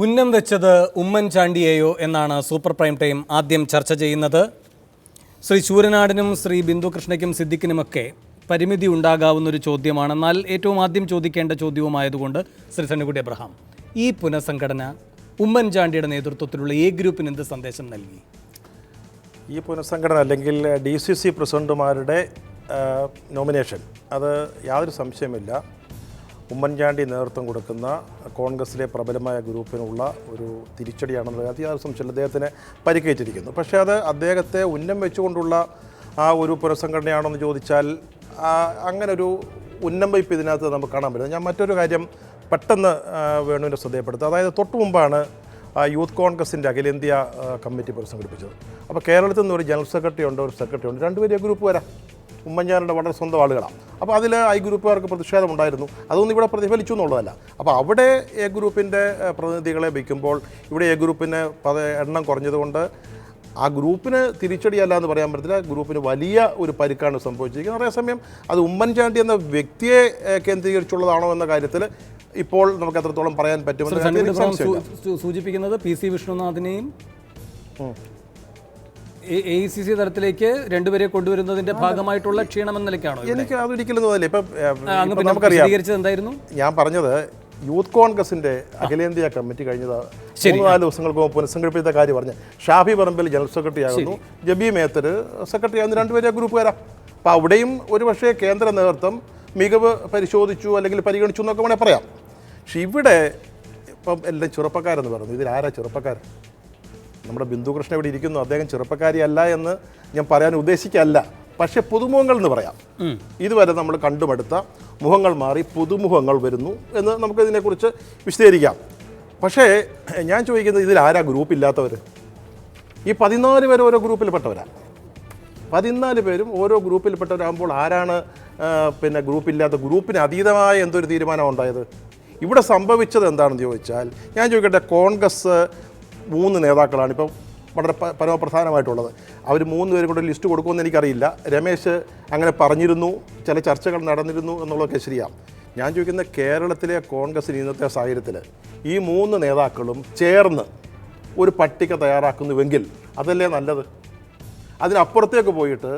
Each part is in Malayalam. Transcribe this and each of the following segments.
ഉന്നം വെച്ചത് ഉമ്മൻചാണ്ടിയെയോ എന്നാണ് സൂപ്പർ പ്രൈം ടൈം ആദ്യം ചർച്ച ചെയ്യുന്നത്. ശ്രീ ശൂരനാടിനും ശ്രീ ബിന്ദുകൃഷ്ണയ്ക്കും സിദ്ദിഖിനുമൊക്കെ പരിമിതി ഉണ്ടാകാവുന്നൊരു ചോദ്യമാണ്. എന്നാൽ ഏറ്റവും ആദ്യം ചോദിക്കേണ്ട ചോദ്യവുമായതുകൊണ്ട് ശ്രീ സണ്ണിക്കുട്ടി അബ്രഹാം, ഈ പുനഃസംഘടന ഉമ്മൻചാണ്ടിയുടെ നേതൃത്വത്തിലുള്ള എ ഗ്രൂപ്പിന് എന്ത് സന്ദേശം നൽകി? ഈ പുനഃസംഘടന അല്ലെങ്കിൽ DCC പ്രസിഡന്റുമാരുടെ നോമിനേഷൻ, അത് യാതൊരു സംശയമില്ല ഉമ്മൻചാണ്ടി നേതൃത്വം കൊടുക്കുന്ന കോൺഗ്രസിലെ പ്രബലമായ ഗ്രൂപ്പിനുള്ള ഒരു തിരിച്ചടിയാണെന്ന് യാതൊരു സംശയമില്ല. അദ്ദേഹത്തിന് പരിക്കേറ്റിരിക്കുന്നു. പക്ഷേ അത് അദ്ദേഹത്തെ ഉന്നം വെച്ചുകൊണ്ടുള്ള ആ ഒരു പുനഃസംഘടനയാണെന്ന് ചോദിച്ചാൽ അങ്ങനെ ഒരു ഉന്നം വയ്പ് ഇതിനകത്ത് നമുക്ക് കാണാൻ പറ്റുന്നത്. ഞാൻ മറ്റൊരു കാര്യം പെട്ടെന്ന് വേണുവിൻ്റെ ശ്രദ്ധയപ്പെടുത്തുക. അതായത് തൊട്ട് മുമ്പാണ് യൂത്ത് കോൺഗ്രസിൻ്റെ അഖിലേന്ത്യാ കമ്മിറ്റി പുനഃസംഘടിപ്പിച്ചത്. അപ്പോൾ കേരളത്തിൽ നിന്ന് ഒരു ജനറൽ സെക്രട്ടറി ഉണ്ട്, ഒരു സെക്രട്ടറി ഉണ്ട്, രണ്ടുപേരും ഗ്രൂപ്പ് വരാം. ഉമ്മൻചാണ്ടിയുടെ വളരെ സ്വന്തം ആളുകളാണ്. അപ്പോൾ അതിൽ ഗ്രൂപ്പുകാർക്ക് പ്രതിഷേധമുണ്ടായിരുന്നു. അതൊന്നും ഇവിടെ പ്രതിഫലിച്ചു എന്നുള്ളതല്ല. അപ്പോൾ അവിടെ എ ഗ്രൂപ്പിൻ്റെ പ്രതിനിധികളെ വയ്ക്കുമ്പോൾ ഇവിടെ എ ഗ്രൂപ്പിന് എണ്ണം കുറഞ്ഞതുകൊണ്ട് ആ ഗ്രൂപ്പിന് തിരിച്ചടിയല്ല എന്ന് പറയാൻ പറ്റില്ല. ഗ്രൂപ്പിന് വലിയ ഒരു പരിക്കാണ് സംഭവിച്ചിരിക്കുന്നത്. അതേസമയം അത് ഉമ്മൻചാണ്ടി എന്ന വ്യക്തിയെ കേന്ദ്രീകരിച്ചുള്ളതാണോ എന്ന കാര്യത്തിൽ ഇപ്പോൾ നമുക്ക് എത്രത്തോളം പറയാൻ പറ്റുമെന്ന് സൂചിപ്പിക്കുന്നത് PC വിഷ്ണുനാഥിനെയും AICC തലത്തിലേക്ക് രണ്ടുപേരെ കൊണ്ടുവരുന്നതിന്റെ ഭാഗമായിട്ടുള്ള ക്ഷീണമെന്ന നിലയ്ക്കാണോ? എനിക്ക് അതൊരിക്കലും തോന്നില്ല. ഇപ്പം നമുക്കറിയാം, എന്തായിരുന്നു ഞാൻ പറഞ്ഞത്, യൂത്ത് കോൺഗ്രസിൻ്റെ അഖിലേന്ത്യാ കമ്മിറ്റി കഴിഞ്ഞത് 3-4 ദിവസങ്ങൾക്ക് മുമ്പ് പുനഃസംഘടിപ്പിച്ച കാര്യം പറഞ്ഞ് ഷാഫി പറമ്പിൽ ജനറൽ സെക്രട്ടറി ആകുന്നു, ജബി മേത്തർ സെക്രട്ടറി ആകുന്നു, രണ്ടുപേരെ ഗ്രൂപ്പുകാരാ. അപ്പോൾ അവിടെയും ഒരു പക്ഷേ കേന്ദ്ര നേതൃത്വം മികവ് പരിശോധിച്ചു അല്ലെങ്കിൽ പരിഗണിച്ചു എന്നൊക്കെ വേണേൽ പറയാം. പക്ഷെ ഇവിടെ ഇപ്പം എല്ലാം ചെറുപ്പക്കാരെന്ന് പറഞ്ഞു. ഇതിലാരാ ചെറുപ്പക്കാരൻ? നമ്മുടെ ബിന്ദുകൃഷ്ണൻ ഇവിടെ ഇരിക്കുന്നു, അദ്ദേഹം ചെറുപ്പക്കാരിയല്ല എന്ന് ഞാൻ പറയാൻ ഉദ്ദേശിക്കല്ല. പക്ഷേ പുതുമുഖങ്ങൾ എന്ന് പറയാം. ഇതുവരെ നമ്മൾ കണ്ടുമടുത്ത മുഖങ്ങൾ മാറി പുതുമുഖങ്ങൾ വരുന്നു എന്ന് നമുക്കിതിനെക്കുറിച്ച് വിശദീകരിക്കാം. പക്ഷേ ഞാൻ ചോദിക്കുന്നത്, ഇതിലാരാ ഗ്രൂപ്പില്ലാത്തവർ? ഈ 14 പേര് ഓരോ ഗ്രൂപ്പിൽപ്പെട്ടവരാണ്. 14 പേരും ഓരോ ഗ്രൂപ്പിൽപ്പെട്ടവരാകുമ്പോൾ ആരാണ് ഗ്രൂപ്പില്ലാത്ത? ഗ്രൂപ്പിന് അതീതമായ എന്തൊരു തീരുമാനമാണ് ഉണ്ടായത്? ഇവിടെ സംഭവിച്ചത് എന്താണെന്ന് ചോദിച്ചാൽ, ഞാൻ ചോദിക്കട്ടെ, കോൺഗ്രസ് 3 നേതാക്കളാണ് ഇപ്പം വളരെ പരമപ്രധാനമായിട്ടുള്ളത്. അവർ 3 പേരും കൂടെ ലിസ്റ്റ് കൊടുക്കുമെന്ന് എനിക്കറിയില്ല. രമേശ് അങ്ങനെ പറഞ്ഞിരുന്നു, ചില ചർച്ചകൾ നടന്നിരുന്നു എന്നുള്ളതൊക്കെ ശരിയാണ്. ഞാൻ ചോദിക്കുന്ന, കേരളത്തിലെ കോൺഗ്രസിന് ഇന്നത്തെ സാഹചര്യത്തിൽ ഈ 3 നേതാക്കളും ചേർന്ന് ഒരു പട്ടിക തയ്യാറാക്കുന്നുവെങ്കിൽ അതല്ലേ നല്ലത്? അതിനപ്പുറത്തേക്ക് പോയിട്ട്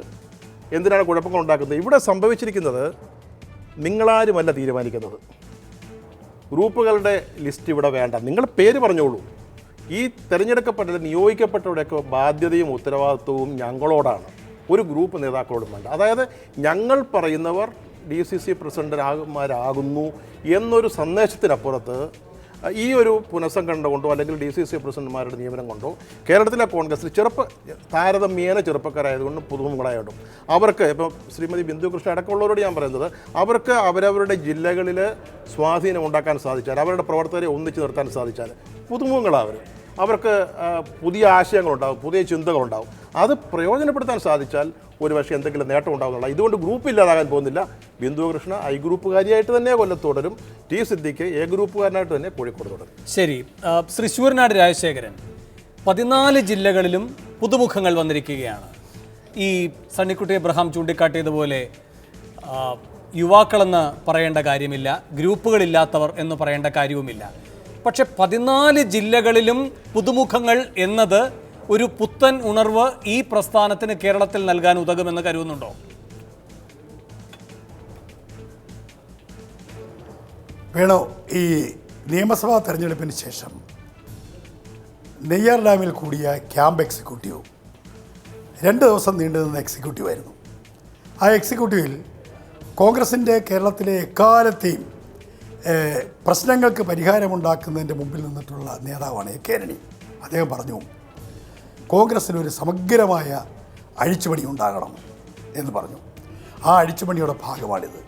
എന്തിനാണ് കുഴപ്പങ്ങൾ ഉണ്ടാക്കുന്നത്? ഇവിടെ സംഭവിച്ചിരിക്കുന്നത്, നിങ്ങളാരുമല്ല തീരുമാനിക്കുന്നത്. ഗ്രൂപ്പുകളുടെ ലിസ്റ്റ് ഇവിടെ വേണ്ട, നിങ്ങൾ പേര് പറഞ്ഞോളൂ. ഈ തിരഞ്ഞെടുക്കപ്പെട്ട നിയോഗിക്കപ്പെട്ടവരുടെയൊക്കെ ബാധ്യതയും ഉത്തരവാദിത്വവും ഞങ്ങളോടാണ്, ഒരു ഗ്രൂപ്പ് നേതാക്കളോടും വേണ്ട. അതായത് ഞങ്ങൾ പറയുന്നവർ DCC പ്രസിഡന്റുമാരാകുന്നു എന്നൊരു സന്ദേശത്തിനപ്പുറത്ത് ഈ ഒരു പുനഃസംഘടന കൊണ്ടോ അല്ലെങ്കിൽ DCC പ്രസിഡന്റുമാരുടെ നിയമനം കൊണ്ടോ കേരളത്തിലെ കോൺഗ്രസിൽ താരതമ്യേന ചെറുപ്പക്കാരായതുകൊണ്ടും പുതുമുഖങ്ങളായതുകൊണ്ടും അവർക്ക്, ഇപ്പോൾ ശ്രീമതി ബിന്ദുകൃഷ്ണ അടക്കമുള്ളവരോട് ഞാൻ പറയുന്നത്, അവർക്ക് അവരവരുടെ ജില്ലകളിൽ സ്വാധീനം ഉണ്ടാക്കാൻ സാധിച്ചാൽ, അവരുടെ പ്രവർത്തകരെ ഒന്നിച്ച് നിർത്താൻ സാധിച്ചാൽ, പുതുമുഖങ്ങളാവർ, അവർക്ക് പുതിയ ആശയങ്ങളുണ്ടാകും, പുതിയ ചിന്തകളുണ്ടാകും. അത് പ്രയോജനപ്പെടുത്താൻ സാധിച്ചാൽ ഒരുപക്ഷെ എന്തെങ്കിലും നേട്ടം ഉണ്ടാകുന്നുള്ള. ഇതുകൊണ്ട് ഗ്രൂപ്പ് ഇല്ലാതാകാൻ പോകുന്നില്ല. ബിന്ദുകൃഷ്ണ ഗ്രൂപ്പുകാരിയായിട്ട് തന്നെ കൊല്ലത്ത് തുടരും. സിദ്ദിഖ് ഗ്രൂപ്പുകാരനായിട്ട് തന്നെ കോഴിക്കോട് തുടരും. ശരി, ശ്രീ ശൂരനാട് രാജശേഖരൻ, 14 ജില്ലകളിലും പുതുമുഖങ്ങൾ വന്നിരിക്കുകയാണ്. ഈ സണ്ണിക്കുട്ടി അബ്രഹാം ചൂണ്ടിക്കാട്ടിയതുപോലെ യുവാക്കളെന്ന് പറയേണ്ട കാര്യമില്ല, ഗ്രൂപ്പുകളില്ലാത്തവർ എന്ന് പറയേണ്ട കാര്യവുമില്ല. പക്ഷെ 14 ജില്ലകളിലും പുതുമുഖങ്ങൾ എന്നത് ഒരു പുത്തൻ ഉണർവ് ഈ പ്രസ്ഥാനത്തിന് കേരളത്തിൽ നൽകാൻ ഉതകുമെന്ന് കരുതുന്നുണ്ടോ? വേണോ, ഈ നിയമസഭാ തെരഞ്ഞെടുപ്പിന് ശേഷം നെയ്യാർ ഡാമിൽ കൂടിയ ക്യാമ്പ് എക്സിക്യൂട്ടീവ് 2 ദിവസം നീണ്ടുനിന്ന എക്സിക്യൂട്ടീവായിരുന്നു. ആ എക്സിക്യൂട്ടീവിൽ കോൺഗ്രസിൻ്റെ കേരളത്തിലെ എക്കാലത്തെയും പ്രശ്നങ്ങൾക്ക് പരിഹാരമുണ്ടാക്കുന്നതിൻ്റെ മുമ്പിൽ നിന്നിട്ടുള്ള നേതാവാണ് AK ആന്റണി. അദ്ദേഹം പറഞ്ഞു, കോൺഗ്രസ്സിനൊരു സമഗ്രമായ അഴിച്ചുപണി ഉണ്ടാകണം എന്ന് പറഞ്ഞു. ആ അഴിച്ചുപണിയുടെ ഭാഗമാണിത്.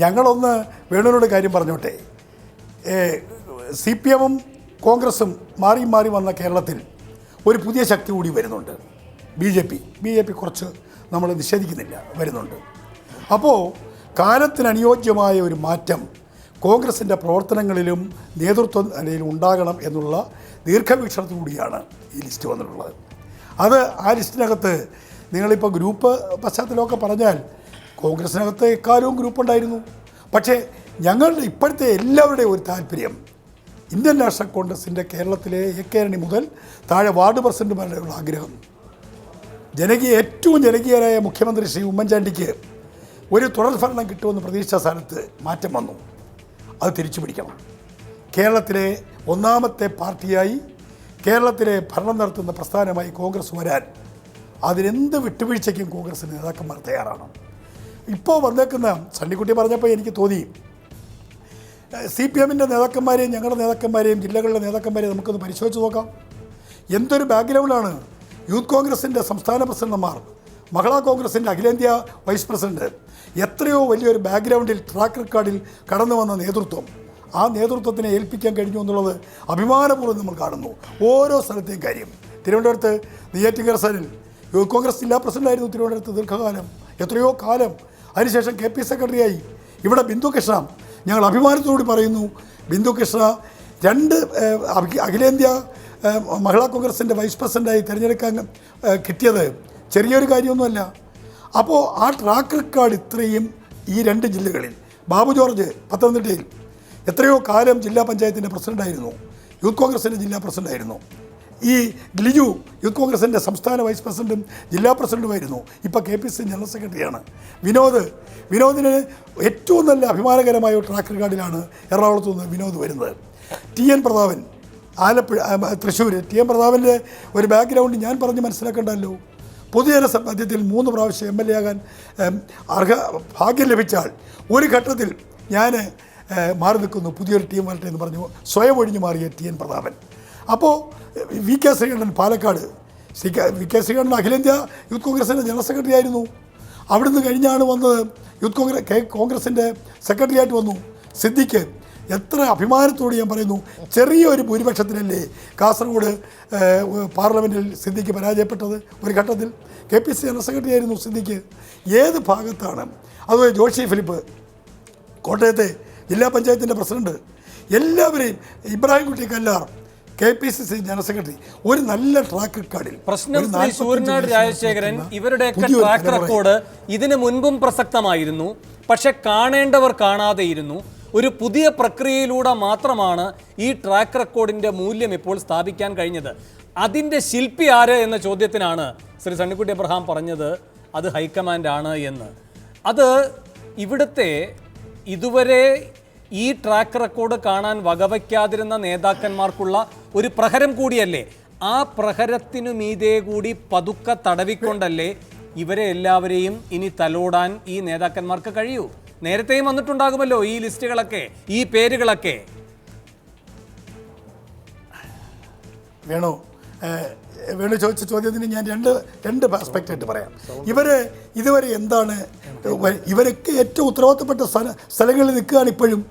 ഞങ്ങളൊന്ന് വേണുവിനോട് കാര്യം പറഞ്ഞോട്ടെ. CPM-ഉം കോൺഗ്രസും മാറി മാറി വന്ന കേരളത്തിൽ ഒരു പുതിയ ശക്തി കൂടി വരുന്നുണ്ട്, BJP. കുറച്ച് നമ്മൾ നിഷേധിക്കുന്നില്ല, വരുന്നുണ്ട്. അപ്പോൾ കാലത്തിനനുയോജ്യമായ ഒരു മാറ്റം കോൺഗ്രസിൻ്റെ പ്രവർത്തനങ്ങളിലും നേതൃത്വ നിലയിലും ഉണ്ടാകണം എന്നുള്ള ദീർഘവീക്ഷണത്തോടുകൂടിയാണ് ഈ ലിസ്റ്റ് വന്നിട്ടുള്ളത്. അത് ആ ലിസ്റ്റിനകത്ത് നിങ്ങളിപ്പോൾ ഗ്രൂപ്പ് പശ്ചാത്തലമൊക്കെ പറഞ്ഞാൽ കോൺഗ്രസിനകത്ത് എക്കാലവും ഗ്രൂപ്പ് ഉണ്ടായിരുന്നു. പക്ഷേ ഞങ്ങളുടെ ഇപ്പോഴത്തെ എല്ലാവരുടെയും ഒരു താല്പര്യം ഇന്ത്യൻ നാഷണൽ കോൺഗ്രസിൻ്റെ കേരളത്തിലെ എക്കേരണി മുതൽ താഴെ വാർഡ് പ്രസിഡന്റുമാരുടെയുള്ള ആഗ്രഹം, ഏറ്റവും ജനകീയരായ മുഖ്യമന്ത്രി ശ്രീ ഉമ്മൻചാണ്ടിക്ക് ഒരു തുടർഭരണം കിട്ടുമെന്ന് പ്രതീക്ഷിച്ച സ്ഥാനത്ത് മാറ്റം വന്നു. അത് തിരിച്ചു പിടിക്കണം. കേരളത്തിലെ ഒന്നാമത്തെ പാർട്ടിയായി കേരളത്തിലെ ഭരണം നടത്തുന്ന പ്രസ്ഥാനമായി കോൺഗ്രസ് വരാൻ അതിനെന്ത് വിട്ടുവീഴ്ചയ്ക്കും കോൺഗ്രസിൻ്റെ നേതാക്കന്മാർ തയ്യാറാണ്. ഇപ്പോൾ വന്നേക്കുന്ന സണ്ണിക്കുട്ടി പറഞ്ഞപ്പോൾ എനിക്ക് തോന്നി, CPM-ൻ്റെ നേതാക്കന്മാരെയും ഞങ്ങളുടെ നേതാക്കന്മാരെയും ജില്ലകളിലെ നേതാക്കന്മാരെയും നമുക്കൊന്ന് പരിശോധിച്ച് നോക്കാം. എന്തൊരു ബാക്ക്ഗ്രൗണ്ടാണ്. യൂത്ത് കോൺഗ്രസിൻ്റെ സംസ്ഥാന പ്രസിഡന്റുമാർ, മഹിളാ കോൺഗ്രസിൻ്റെ അഖിലേന്ത്യാ വൈസ് പ്രസിഡന്റ്, എത്രയോ വലിയൊരു ബാക്ക്ഗ്രൗണ്ടിൽ ട്രാക്ക് റെക്കോർഡിൽ കടന്നു വന്ന നേതൃത്വം, ആ നേതൃത്വത്തിനെ ഏൽപ്പിക്കാൻ കഴിഞ്ഞു എന്നുള്ളത് അഭിമാനപൂർവ്വം നമ്മൾ കാണുന്നു. ഓരോ സ്ഥലത്തെയും കാര്യം. തിരുവനന്തപുരത്ത് നെയ്യാറ്റിൻകര സനിൽ യൂത്ത് കോൺഗ്രസ് ജില്ലാ പ്രസിഡന്റായിരുന്നു തിരുവനന്തപുരത്ത് ദീർഘകാലം, എത്രയോ കാലം. അതിനുശേഷം KP സെക്രട്ടറിയായി. ഇവിടെ ബിന്ദു കൃഷ്ണ, ഞങ്ങൾ അഭിമാനത്തോടുകൂടി പറയുന്നു, ബിന്ദു കൃഷ്ണ 2 അഖിലേന്ത്യാ മഹിളാ കോൺഗ്രസിൻ്റെ വൈസ് പ്രസിഡൻ്റായി തിരഞ്ഞെടുക്കാൻ കിട്ടിയത് ചെറിയൊരു കാര്യമൊന്നുമല്ല. അപ്പോൾ ആ ട്രാക്ക് റെക്കോർഡ് ഇത്രയും ഈ 2 ജില്ലകളിൽ, ബാബു ജോർജ് പത്തനംതിട്ടയിൽ എത്രയോ കാലം ജില്ലാ പഞ്ചായത്തിൻ്റെ പ്രസിഡൻ്റായിരുന്നു, യൂത്ത് കോൺഗ്രസിൻ്റെ ജില്ലാ പ്രസിഡൻ്റായിരുന്നു. ഈ ലിജു യൂത്ത് കോൺഗ്രസിൻ്റെ സംസ്ഥാന വൈസ് പ്രസിഡൻറ്റും ജില്ലാ പ്രസിഡൻറ്റുമായിരുന്നു. ഇപ്പോൾ KPC ജനറൽ സെക്രട്ടറിയാണ്. വിനോദിന് ഏറ്റവും നല്ല അഭിമാനകരമായ ട്രാക്ക് റെക്കോർഡിലാണ് എറണാകുളത്ത് നിന്ന് വിനോദ് വരുന്നത്. TN പ്രതാപൻ ആലപ്പുഴ, തൃശ്ശൂർ. TN പ്രതാപൻ്റെ ഒരു ബാക്ക്ഗ്രൗണ്ട് ഞാൻ പറഞ്ഞ് മനസ്സിലാക്കണ്ടല്ലോ. പൊതുജന മധ്യത്തിൽ 3 പ്രാവശ്യം MLA ആകാൻ ഭാഗ്യം ലഭിച്ച ആൾ. ഒരു ഘട്ടത്തിൽ ഞാൻ മാറി നിൽക്കുന്നു, പുതിയൊരു ടീം വരട്ടെ എന്ന് പറഞ്ഞു സ്വയം ഒഴിഞ്ഞു മാറിയ TN പ്രതാപൻ. അപ്പോൾ VK ശ്രീകണ്ഠൻ പാലക്കാട്, VK ശ്രീകണ്ഠൻ അഖിലേന്ത്യാ യൂത്ത് കോൺഗ്രസിൻ്റെ ജനറൽ സെക്രട്ടറി ആയിരുന്നു. അവിടുന്ന് കഴിഞ്ഞാണ് വന്നത് കോൺഗ്രസിൻ്റെ സെക്രട്ടറി ആയിട്ട് വന്നു. സിദ്ദിഖ്, എത്ര അഭിമാനത്തോട് ഞാൻ പറയുന്നു, ചെറിയൊരു ഭൂരിപക്ഷത്തിലല്ലേ കാസർഗോഡ് പാർലമെൻറ്റിൽ സിദ്ദിഖ് പരാജയപ്പെട്ടത്. ഒരു ഘട്ടത്തിൽ KPC ജനറൽ സെക്രട്ടറി ആയിരുന്നു സിദ്ദിഖ്. ഏത് ഭാഗത്താണ്? അതുപോലെ ജോഷി ഫിലിപ്പ് കോട്ടയത്തെ ജില്ലാ പഞ്ചായത്തിൻ്റെ പ്രസിഡന്റ്, എല്ലാവരെയും, Ibrahim Kutty Kallar KPCC general secretary, ഒരു നല്ല ട്രാക്ക് റെക്കോർഡിൽ. പ്രശ്നം ശ്രീ സൂര്യനാട് രാജശേഖരൻ, ഇവരുടെയൊക്കെ ട്രാക്ക് റെക്കോർഡ് ഇതിനു മുൻപും പ്രസക്തമായിരുന്നു. പക്ഷെ കാണേണ്ടവർ കാണാതെയിരുന്നു. ഒരു പുതിയ പ്രക്രിയയിലൂടെ മാത്രമാണ് ഈ ട്രാക്ക് റെക്കോർഡിന്റെ മൂല്യം ഇപ്പോൾ സ്ഥാപിക്കാൻ കഴിഞ്ഞത്. അതിൻ്റെ ശില്പി ആര് എന്ന ചോദ്യത്തിനാണ് ശ്രീ സണ്ണിക്കുട്ടി അബ്രഹാം പറഞ്ഞത് അത് ഹൈക്കമാൻഡ് ആണ് എന്ന്. അത് ഇവിടുത്തെ ഇതുവരെ ഈ ട്രാക്ക് റെക്കോർഡ് കാണാൻ വകവയ്ക്കാതിരുന്ന നേതാക്കന്മാർക്കുള്ള ഒരു പ്രഹരം കൂടിയല്ലേ. ആ പ്രഹരത്തിനു മീതെ കൂടി പതുക്കെ തടവിക്കൊണ്ടല്ലേ ഇവരെ എല്ലാവരെയും ഇനി തലോടാൻ ഈ നേതാക്കന്മാർക്ക് കഴിയൂ. നേരത്തെയും വന്നിട്ടുണ്ടാകുമല്ലോ ഈ ലിസ്റ്റുകളൊക്കെ, ഈ പേരുകളൊക്കെ. വേണു ചോദിച്ച ചോദ്യത്തിന് ഞാൻ രണ്ട് ആസ്പെക്റ്റ് ആയിട്ട് പറയാം. ഇതുവരെ എന്താണ്, ഇവരൊക്കെ ഏറ്റവും ഉത്തരവാദിത്തപ്പെട്ട സ്ഥലങ്ങളിൽ നിൽക്കുകയാണ്. ഇപ്പോഴും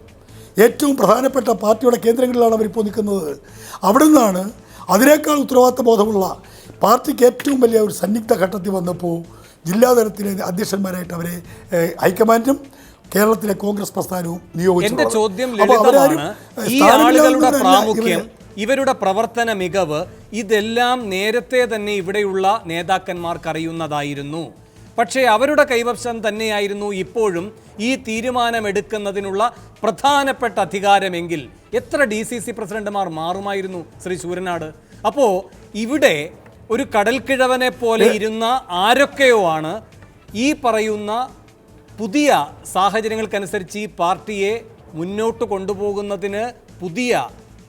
ഏറ്റവും പ്രധാനപ്പെട്ട പാർട്ടിയുടെ കേന്ദ്രങ്ങളിലാണ് അവരിപ്പോൾ നിൽക്കുന്നത്. അവിടെ നിന്നാണ് അതിനേക്കാൾ ഉത്തരവാദിത്ത ബോധമുള്ള പാർട്ടിക്ക് ഏറ്റവും വലിയ ഒരു സന്നിഗ്ധ ഘട്ടത്തിൽ വന്നപ്പോൾ ജില്ലാതലത്തിലെ അധ്യക്ഷന്മാരായിട്ട് അവരെ ഹൈക്കമാൻഡും കേരളത്തിലെ കോൺഗ്രസ് പ്രസ്ഥാനവും നിയോഗിച്ചു. എന്റെ ചോദ്യം ലളിതമാണ്. ഈ ആളുകളുടെ പ്രാമുഖ്യം, ഇവരുടെ പ്രവർത്തന മികവ്, ഇതെല്ലാം നേരത്തെ തന്നെ ഇവിടെയുള്ള നേതാക്കന്മാർക്ക് അറിയുന്നതായിരുന്നു. പക്ഷേ അവരുടെ കൈവശം തന്നെയായിരുന്നു ഇപ്പോഴും ഈ തീരുമാനമെടുക്കുന്നതിനുള്ള പ്രധാനപ്പെട്ട അധികാരമെങ്കിൽ എത്ര DCC പ്രസിഡന്റുമാർ മാറുമായിരുന്നു ശ്രീ സൂര്യനാട്. അപ്പോൾ ഇവിടെ ഒരു കടൽക്കിഴവനെ പോലെ ഇരുന്ന ആരൊക്കെയോ ആണ് ഈ പറയുന്ന പുതിയ സാഹചര്യങ്ങൾക്കനുസരിച്ച് ഈ പാർട്ടിയെ മുന്നോട്ട് കൊണ്ടുപോകുന്നതിന് പുതിയ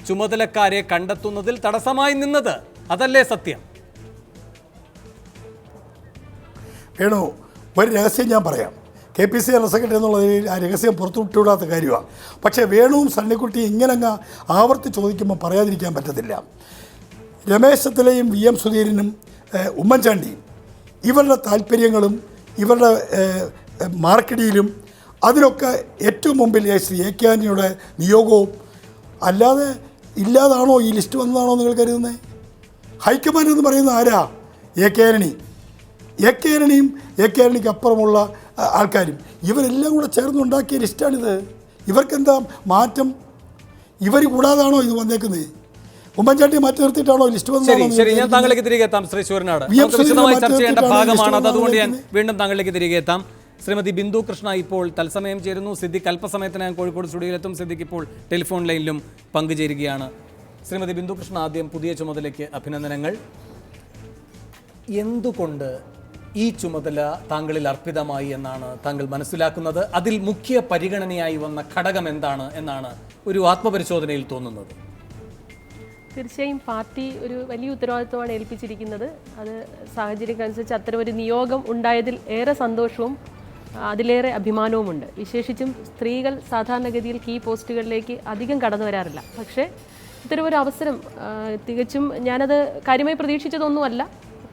ചുമതലക്കാരെ കണ്ടെത്തുന്നതിൽ തടസ്സമായി നിന്നത്. അതല്ലേ സത്യം? വേണു, ഒരു രഹസ്യം ഞാൻ പറയാം. KPC ജനറൽ സെക്രട്ടറി എന്നുള്ളതിൽ ആ രഹസ്യം പുറത്തുവിട്ടുവിടാത്ത കാര്യമാണ്. പക്ഷേ വേണുവും സണ്ണിക്കുട്ടി ഇങ്ങനെ അങ്ങ് ആവർത്തി ചോദിക്കുമ്പോൾ പറയാതിരിക്കാൻ പറ്റത്തില്ല. രമേശ് ചെന്നിത്തലയും VM സുധീരനും ഉമ്മൻചാണ്ടിയും ഇവരുടെ താല്പര്യങ്ങളും ഇവരുടെ മാർക്കറ്റിലും അതിനൊക്കെ ഏറ്റവും മുമ്പിൽ ശ്രീ AK ആന്റണിയുടെ നിയോഗവും അല്ലാതെ ഇല്ലാതാണോ ഈ ലിസ്റ്റ് വന്നതാണോ നിങ്ങൾ കരുതുന്നത്? ഹൈക്കമാൻഡ് എന്ന് പറയുന്ന ആരാ? AK ആന്റണി. AK ആന്റണിയും AK ആന്റണിക്ക് അപ്പുറമുള്ള ആൾക്കാരും ഇവരെല്ലാം കൂടെ ചേർന്നുണ്ടാക്കിയ ലിസ്റ്റാണിത്. ഇവർക്കെന്താ മാറ്റം? ഇവർ കൂടാതാണോ ഇത് വന്നേക്കുന്നത്? ഉമ്മൻചാണ്ടി മാറ്റി നിർത്തിയിട്ടാണോ ലിസ്റ്റ് വന്നത്? ശരി, ഞാൻ താങ്കളിലേക്ക് തിരികെ എത്താം ശ്രീ സൂര്യനാട്. വിശദമായി ചർച്ച ചെയ്യേണ്ട ഭാഗമാണ്, അതുകൊണ്ട് ഞാൻ വീണ്ടും താങ്കളിലേക്ക് തിരികെ എത്താം. ശ്രീമതി ബിന്ദു കൃഷ്ണ ഇപ്പോൾ തത്സമയം ചേരുന്നു. സിദ്ദിഖ് അല്പസമയത്തിനകം കോഴിക്കോട് സ്റ്റുഡിയോയിലെത്തും. സിദ്ദിഖ് ഇപ്പോൾ ടെലിഫോൺ ലൈനിലും പങ്കുചേരുകയാണ്. ശ്രീമതി ബിന്ദു കൃഷ്ണ, ആദ്യം പുതിയ ചുമതലയ്ക്ക് അഭിനന്ദനങ്ങൾ. എന്തുകൊണ്ട് ഈ ചുമതല താങ്കളിൽ അർപ്പിതമായി എന്നാണ് താങ്കൾ മനസ്സിലാക്കുന്നത്? അതിൽ മുഖ്യ പരിഗണനയായി വന്ന ഘടകം എന്താണ് എന്നാണ് ഒരു ആത്മപരിശോധനയിൽ തോന്നുന്നത്? തീർച്ചയായും പാർട്ടി ഒരു വലിയ ഉത്തരവാദിത്വമാണ് ഏൽപ്പിച്ചിരിക്കുന്നത്. അത് സാഹചര്യമനുസരിച്ച് അത്തരം ഒരു നിയോഗം ഉണ്ടായതിൽ ഏറെ സന്തോഷവും അതിലേറെ അഭിമാനവുമുണ്ട്. വിശേഷിച്ചും സ്ത്രീകൾ സാധാരണഗതിയിൽ കീ പോസ്റ്റുകളിലേക്ക് അധികം കടന്നു വരാറില്ല. പക്ഷേ ഇത്തരം ഒരു അവസരം തികച്ചും ഞാനത് കാര്യമായി പ്രതീക്ഷിച്ചതൊന്നുമല്ല.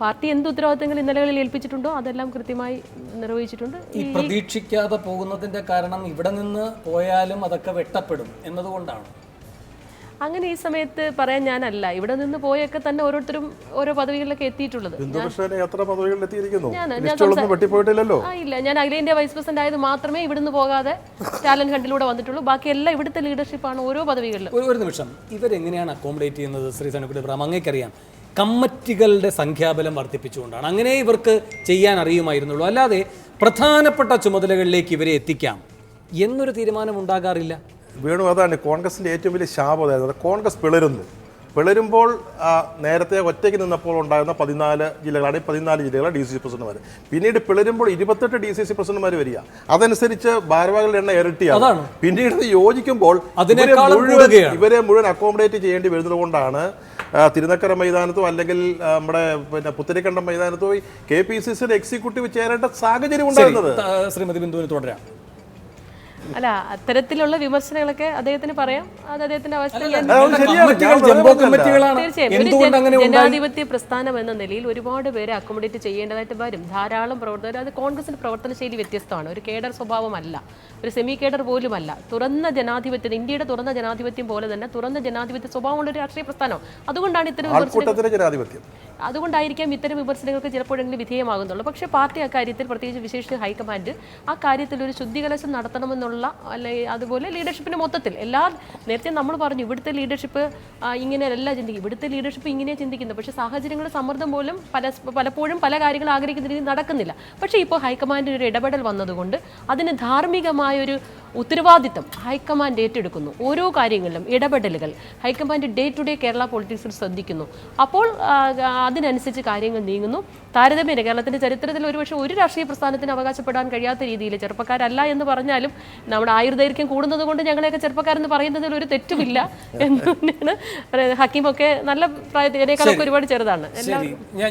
പാർട്ടി എന്ത് ഉത്തരവാദിത്തങ്ങൾ ഇന്നലകളിൽ ഏൽപ്പിച്ചിട്ടുണ്ടോ അതെല്ലാം കൃത്യമായി നിർവഹിച്ചിട്ടുണ്ട്. ഈ പ്രതീക്ഷിക്കാതെ പോകുന്നതിന്റെ കാരണം ഇവിടെ നിന്ന് പോയാലും അതൊക്കെ വെട്ടപ്പെടും എന്നതുകൊണ്ടാണ്. അങ്ങനെ ഈ സമയത്ത് പറയാൻ ഞാനല്ല. ഇവിടെ നിന്ന് പോയൊക്കെ തന്നെ ഓരോരുത്തരും ഓരോ പദവികളിലൊക്കെ എത്തിയിട്ടുള്ളത്. ഇല്ല, ഞാൻ അഖിലേന്ത്യാ വൈസ് പ്രസിഡന്റ് ആയത് മാത്രമേ ഇവിടുന്ന് പോകാതെ ടാലന്റ് ഹണ്ടിലൂടെ വന്നിട്ടുള്ളൂ. ബാക്കിയെല്ലാം ഇവിടുത്തെ ലീഡർഷിപ്പാണ് ഓരോ പദവികളിലും. ഒരു നിമിഷം, ഇവരെങ്ങനെയാണ് അക്കോമഡേറ്റ് ചെയ്യുന്നത്? ശ്രീ സനുക്കുട്ടി ഇബ്രാഹിം, അങ്ങേക്കറിയാം, കമ്മിറ്റികളുടെ സംഖ്യാബലം വർദ്ധിപ്പിച്ചുകൊണ്ടാണ്. അങ്ങനെ ഇവർക്ക് ചെയ്യാൻ അറിയുമായിരുന്നുള്ളൂ. അല്ലാതെ പ്രധാനപ്പെട്ട ചുമതലകളിലേക്ക് ഇവരെ എത്തിക്കാം എന്നൊരു തീരുമാനം ഉണ്ടാകാറില്ല. വേണു, അതാണ് കോൺഗ്രസിൻ്റെ ഏറ്റവും വലിയ ശാപമായിരുന്നത്. കോൺഗ്രസ് പിളരുമ്പോൾ നേരത്തെ ഒറ്റയ്ക്ക് നിന്നപ്പോൾ ഉണ്ടായിരുന്ന 14 ജില്ലകളാണ്. 14 ജില്ലകളാണ് DCC പ്രസിഡന്റുമാർ. പിന്നീട് പിളരുമ്പോൾ 28 DCC പ്രസിഡന്റുമാർ വരിക. അതനുസരിച്ച് ഭാരവാഹികളുടെ എണ്ണം ഇരട്ടിയാണ്. പിന്നീട് യോജിക്കുമ്പോൾ ഇവരെ മുഴുവൻ അക്കോമഡേറ്റ് ചെയ്യേണ്ടി വരുന്നത് കൊണ്ടാണ് തിരുനക്കര മൈതാനത്തോ അല്ലെങ്കിൽ നമ്മുടെ പുത്തരിക്കണ്ടം മൈതാനത്തോ KPCCയുടെ എക്സിക്യൂട്ടീവ് ചേരേണ്ട സാഹചര്യം ഉണ്ടായിരുന്നത്. ശ്രീമതി ബിന്ദുവിന് തുടരാം. അല്ല, അത്തരത്തിലുള്ള വിമർശനങ്ങളൊക്കെ അദ്ദേഹത്തിന് പറയാം. അത് അദ്ദേഹത്തിന്റെ അവസ്ഥ. തീർച്ചയായും ജനാധിപത്യ പ്രസ്ഥാനം എന്ന നിലയിൽ ഒരുപാട് പേരെ അക്കോമഡേറ്റ് ചെയ്യേണ്ടതായിട്ട് വരും. ധാരാളം പ്രവർത്തകർ. അത് കോൺഗ്രസിന്റെ പ്രവർത്തന ശൈലി വ്യത്യസ്തമാണ്. ഒരു കേഡർ സ്വഭാവമല്ല, ഒരു സെമി കേഡർ പോലുമല്ല. തുറന്ന ജനാധിപത്യം, ഇന്ത്യയുടെ തുറന്ന ജനാധിപത്യം പോലെ തന്നെ തുറന്ന ജനാധിപത്യ സ്വഭാവമുള്ള ഒരു രാഷ്ട്രീയ പ്രസ്ഥാനം. അതുകൊണ്ടാണ് ഇത്തരം അതുകൊണ്ടായിരിക്കാം ഇത്തരം വിമർശനങ്ങൾക്ക് ചിലപ്പോഴെങ്കിലും വിധേയമാകുന്നുള്ളൂ. പക്ഷേ പാർട്ടി അക്കാര്യത്തിൽ, പ്രത്യേകിച്ച് വിശേഷിച്ച് ഹൈക്കമാൻഡ് ആ കാര്യത്തിൽ ഒരു ശുദ്ധികലശം നടത്തണമെന്നുള്ള, അല്ലെങ്കിൽ അതുപോലെ ലീഡർഷിപ്പിന്റെ മൊത്തത്തിൽ നേരത്തെ നമ്മൾ പറഞ്ഞു ഇവിടുത്തെ ലീഡർഷിപ്പ് ഇങ്ങനെയല്ല ചിന്തിക്കും, ഇവിടുത്തെ ലീഡർഷിപ്പ് ഇങ്ങനെയാണ് ചിന്തിക്കുന്നത്. പക്ഷേ സാഹചര്യങ്ങളുടെ സമ്മർദ്ദം പോലും പലപ്പോഴും പല കാര്യങ്ങൾ ആഗ്രഹിക്കുന്ന രീതിയിൽ നടക്കുന്നില്ല. പക്ഷേ ഇപ്പോൾ ഹൈക്കമാൻഡിന് ഒരു ഇടപെടൽ വന്നതുകൊണ്ട് അതിന് ധാർമ്മികമായൊരു ഉത്തരവാദിത്തം ഹൈക്കമാൻഡ് ഏറ്റെടുക്കുന്നു. ഓരോ കാര്യങ്ങളിലും ഇടപെടലുകൾ high command day to day Kerala പൊളിറ്റിക്സിൽ ശ്രദ്ധിക്കുന്നു. അപ്പോൾ അതിനനുസരിച്ച് കാര്യങ്ങൾ നീങ്ങുന്നു. താരതമ്യേന കേരളത്തിന്റെ ചരിത്രത്തിൽ ഒരുപക്ഷെ ഒരു രാഷ്ട്രീയ പ്രസ്ഥാനത്തിന് അവകാശപ്പെടാൻ കഴിയാത്ത രീതിയിൽ, ചെറുപ്പക്കാരല്ല എന്ന് പറഞ്ഞാലും നമ്മുടെ ആയുർദൈർഘ്യം കൂടുന്നത് കൊണ്ട് ഞങ്ങളെയൊക്കെ ചെറുപ്പക്കാരെന്ന് പറയുന്നതിൽ ഒരു തെറ്റുമില്ല എന്ന് തന്നെയാണ്. ഹക്കീമൊക്കെ നല്ല പ്രായത്തിനേക്കാളൊക്കെ ഒരുപാട് ചെറുതാണ്.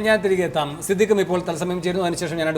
ഞാൻ തിരികെ എത്താം. സിദ്ദിഖും ഇപ്പോൾ തത്സമയം ചേരുന്നു. അതിനുശേഷം ഞാൻ